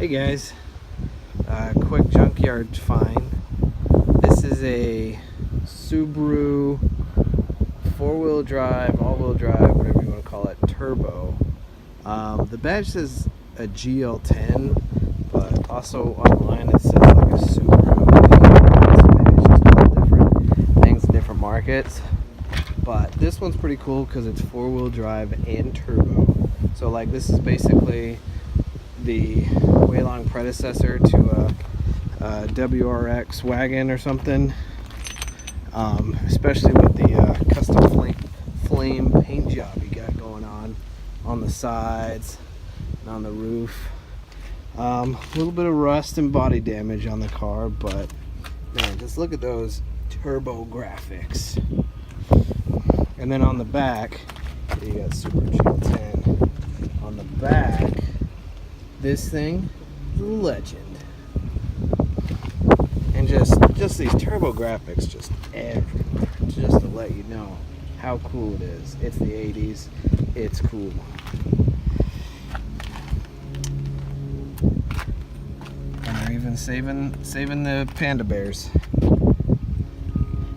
Hey guys, quick junkyard find. This is a Subaru four-wheel drive, all-wheel drive, whatever you want to call it, turbo. The badge says a GL10, but also online it says like a Subaru. So maybe it's just all different things in different markets. But this one's pretty cool because it's four-wheel drive and turbo. So like this is basically the way long predecessor to a WRX wagon or something, especially with the custom flame paint job you got going on the sides and on the roof. A little bit of rust and body damage on the car, but man, just look at those turbo graphics. And then on the back, you got Super GL10. On the back, this thing is a legend. And just these turbo graphics just everywhere, just to let you know how cool it is. It's the 80s. It's cool. And they're even saving the panda bears.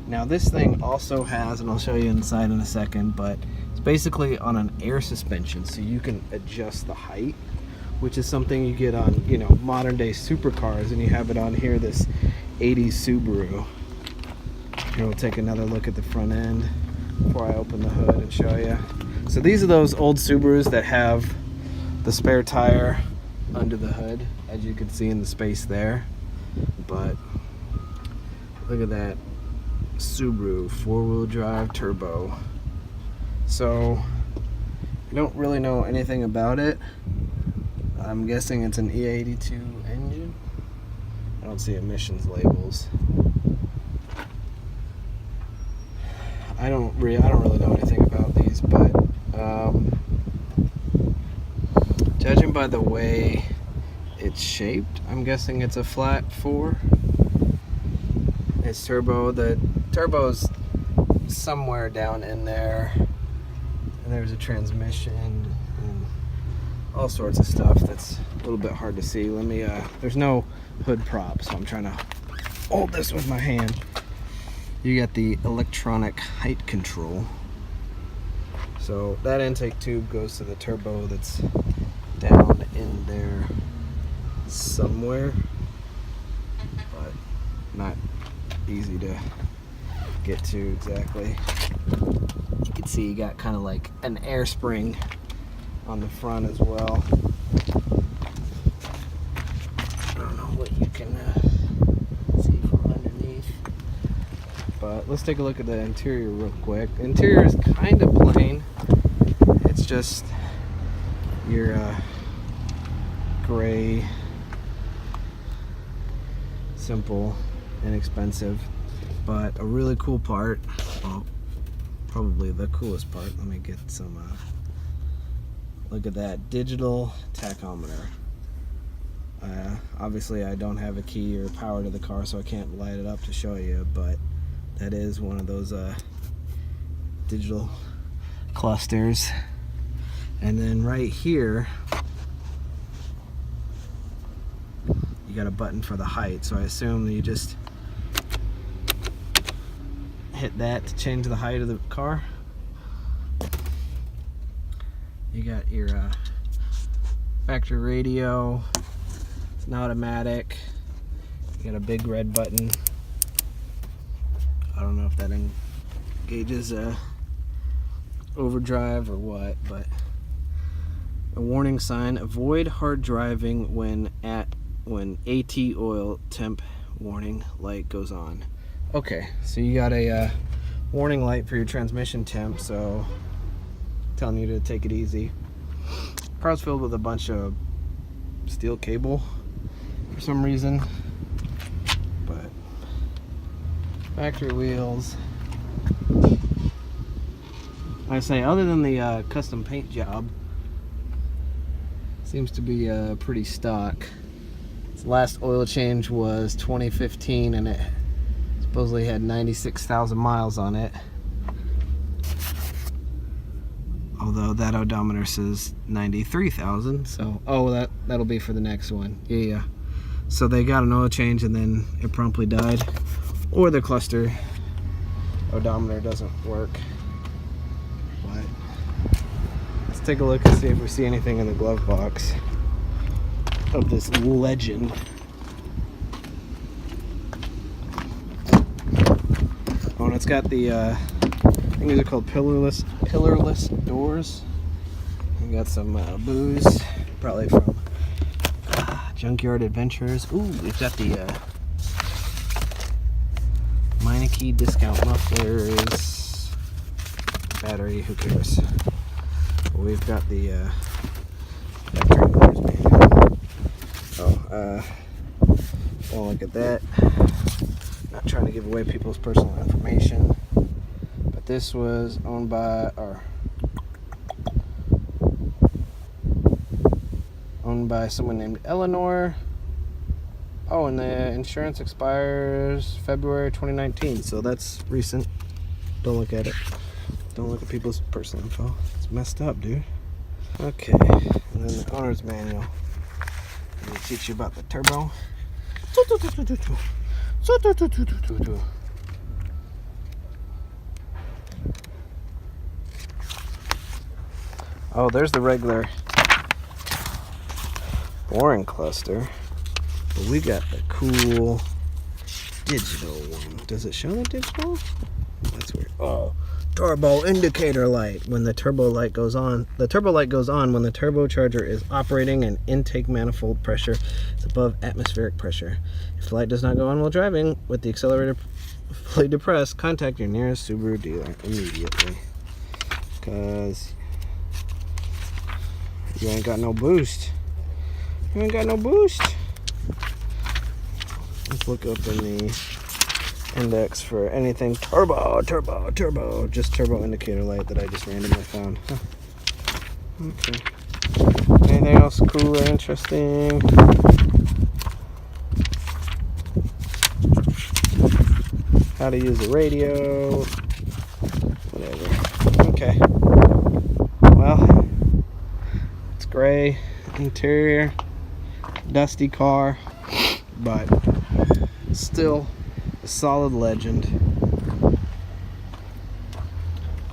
Now this thing also has, and I'll show you inside in a second, but it's basically on an air suspension, so you can adjust the height, which is something you get on, you know, modern day supercars, and you have it on here, this 80s Subaru. Here, we'll take another look at the front end before I open the hood and show you. So these are those old Subarus that have the spare tire under the hood, as you can see in the space there. But look at that Subaru four-wheel drive turbo. So I don't really know anything about it. I'm guessing it's an E82 engine. I don't see emissions labels. I don't really know anything about these, but judging by the way it's shaped, I'm guessing it's a flat 4. It's turbo. The turbo's somewhere down in there, and there's a transmission and all sorts of stuff that's a little bit hard to see. Let me there's no hood prop, so I'm trying to hold this with my hand. You got the electronic height control, so that intake tube goes to the turbo that's down in there somewhere, but not easy to get to exactly. You can see you got kind of like an air spring on the front as well. I don't know what you can see from underneath, but let's take a look at the interior real quick. The interior is kind of plain. It's just your gray, simple, inexpensive, but a really cool part. Well, probably the coolest part. Let me get some look at that digital tachometer. Obviously I don't have a key or power to the car, so I can't light it up to show you, but that is one of those digital clusters. And then right here you got a button for the height, so I assume you just hit that to change the height of the car. You got your factory radio. It's an automatic. You got a big red button. I don't know if that engages overdrive or what, but a warning sign: avoid hard driving when AT oil temp warning light goes on. Okay, so you got a warning light for your transmission temp, so telling you to take it easy. Car's filled with a bunch of steel cable for some reason, but factory wheels. Like I say, other than the custom paint job, seems to be pretty stock. Its last oil change was 2015, and it supposedly had 96,000 miles on it. Although that odometer says 93,000, so that'll be for the next one. Yeah. So they got an oil change and then it promptly died, or the cluster odometer doesn't work. But let's take a look and see if we see anything in the glove box of this legend. Oh, and it's got the I think these are called pillarless doors. We got some booze, probably from Junkyard Adventures. Ooh, we've got the Meineke discount mufflers. Battery, who cares? We've got the don't look at that. Not trying to give away people's personal information, but this was owned by someone named Eleanor. Oh, and the insurance expires February 2019, so that's recent. Don't look at it. Don't look at people's personal info. It's messed up, dude. Okay, and then the owner's manual. They teach you about the turbo. Oh, there's the regular boring cluster, but we got the cool digital one. Does it show the digital? That's weird. Oh, turbo indicator light. When the turbo light goes on, the turbo light goes on when the turbocharger is operating and intake manifold pressure is above atmospheric pressure. If the light does not go on while driving with the accelerator fully depressed, contact your nearest Subaru dealer immediately, because you ain't got no boost. You ain't got no boost. Let's look up in the index for anything turbo. Just turbo indicator light that I just randomly found. Huh. Okay. Anything else cool or interesting? How to use a radio. Whatever. Okay. Well, it's gray interior. Dusty car, but still a solid legend.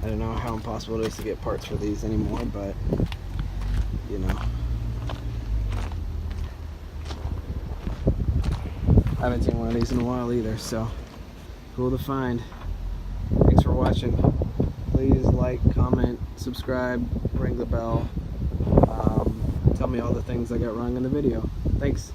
I don't know how impossible it is to get parts for these anymore, but you know, I haven't seen one of these in a while either, so cool to find. Thanks for watching. Please like, comment, subscribe, ring the bell. Tell me all the things I got wrong in the video. Thanks.